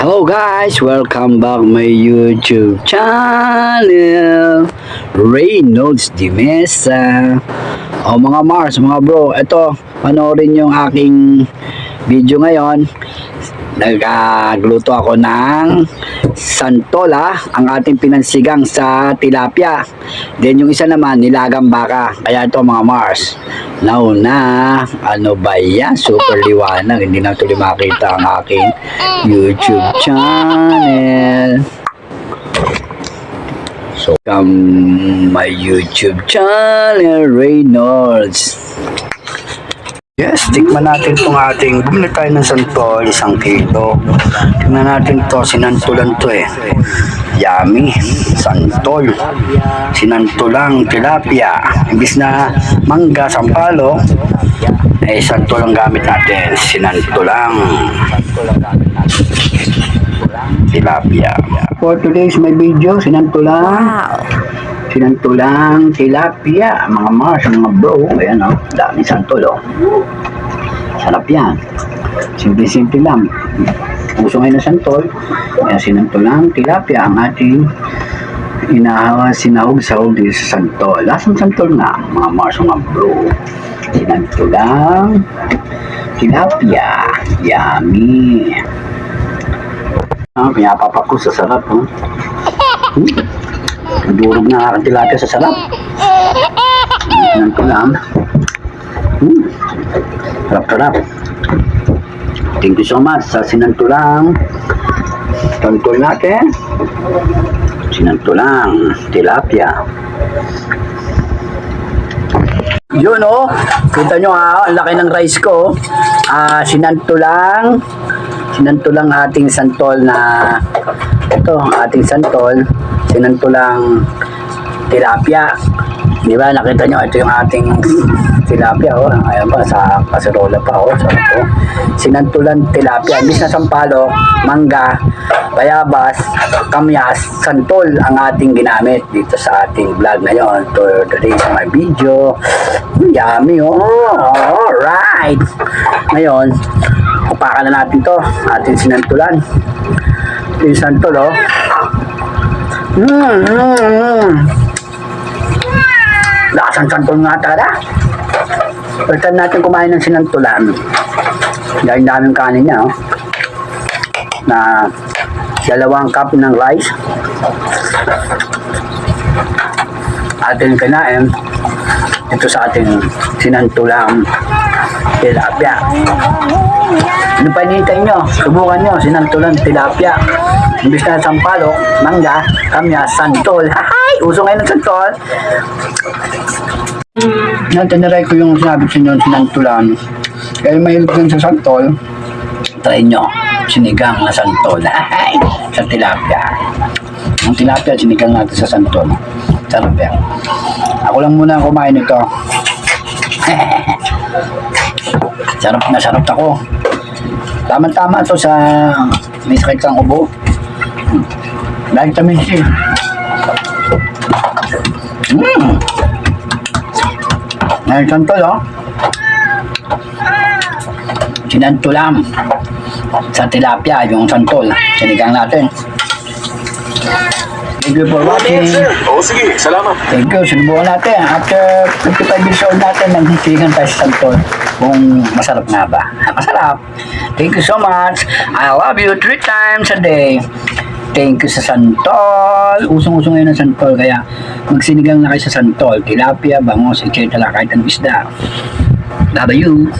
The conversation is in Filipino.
Hello guys, welcome back my YouTube channel, Reynolds de Mesa. Mga Mars, mga bro, ito, panoorin yung aking video ngayon. Nagluto ako ng santola, ang ating pinansigang sa tilapia. Then yung isa naman, nilagang baka. Kaya ito mga Mars, nauna, ano ba yan? Super liwanag, hindi na tuloy makita ang aking YouTube channel. So, my YouTube channel, Reynolds. Yes, tikman natin itong ating, bumili tayo ng santol, 1 kilo. Tingnan natin to, sinantulan to eh. Yummy, santol. Sinantulang tilapia. Imbis na mangga, sampalo, eh santol ang gamit natin. Sinantulang tilapia. For today's my video, sinantulang. Wow. Sinantulang tilapia, mga Mars, mga bro. Ayan o, daming santol o. Sarap yan. Simple-simple lang. Puso ngayon ng santol. Ayan, sinantulang tilapia ang ating sinahog-sahog din sa santol. Lasang santol na, mga Mars, mga bro. Sinantulang tilapia. Yummy. Pinapapa ko sa sarap o. Durog na aking tilapia sa sarap. Sinantulang. Sarap-sarap. Thank you so much sa sinantulang santol natin. Sinantulang tilapia. Yun o. Kita nyo ha, ang laki ng rice ko. Sinantulang ating santol na ito, ating santol. Sinantulang tilapia. Di ba? Nakita nyo, ito yung ating tilapia. Oh. Ayan pa, sa kaserola pa. Oh. So, ito. Sinantulang tilapia. Imbis na sampalo, mangga, bayabas, kamyas, santol ang ating ginamit dito sa ating vlog ngayon. Today sa my video. Yummy, oh. Alright. Ngayon, kupakan na natin to. Ating sinantulan. Ito yung santol, oh. Lasang santol nga talaga. Pagkat natin kumain ng sinantulan. Dahil daming kanin niya, oh. Na 2 cup ng rice. Atin kinain. Ito sa ating sinantulang tilapia. Ano pa hinihintay nyo? Subukan nyo, sinantulang tilapia. Imbis na sampalo, mangga, kamyas, santol. Hay! Uso ngayon ng santol. Tinaray ko yung sinabi sa inyo, sinantulan. Kaya mahilig din sa santol, try nyo, sinigang na santol. Hay! Sa tilapia. Ang tilapia, sinigang natin sa santol. Sarap yan. Ako lang muna kumain nito. Sarap na sarap ako. Tama-tama to sa may sakit kang ubo. Vitamin C. Ngayon santol, oh. Sinantulam sa tilapia, yung santol. Sinigang natin. Thank you for watching. Oo, sige. Salamat. Thank you. Sinubukan natin. After 55 years old natin, nagsisigan tayo sa santol. Kung masarap nga ba. Masarap. Thank you so much. I love you 3 times a day. Thank you sa santol. Usong-usong ngayon ng santol. Kaya magsinigang na kayo sa santol. Tilapia, bangos, etc. Kahit ang isda. Love you.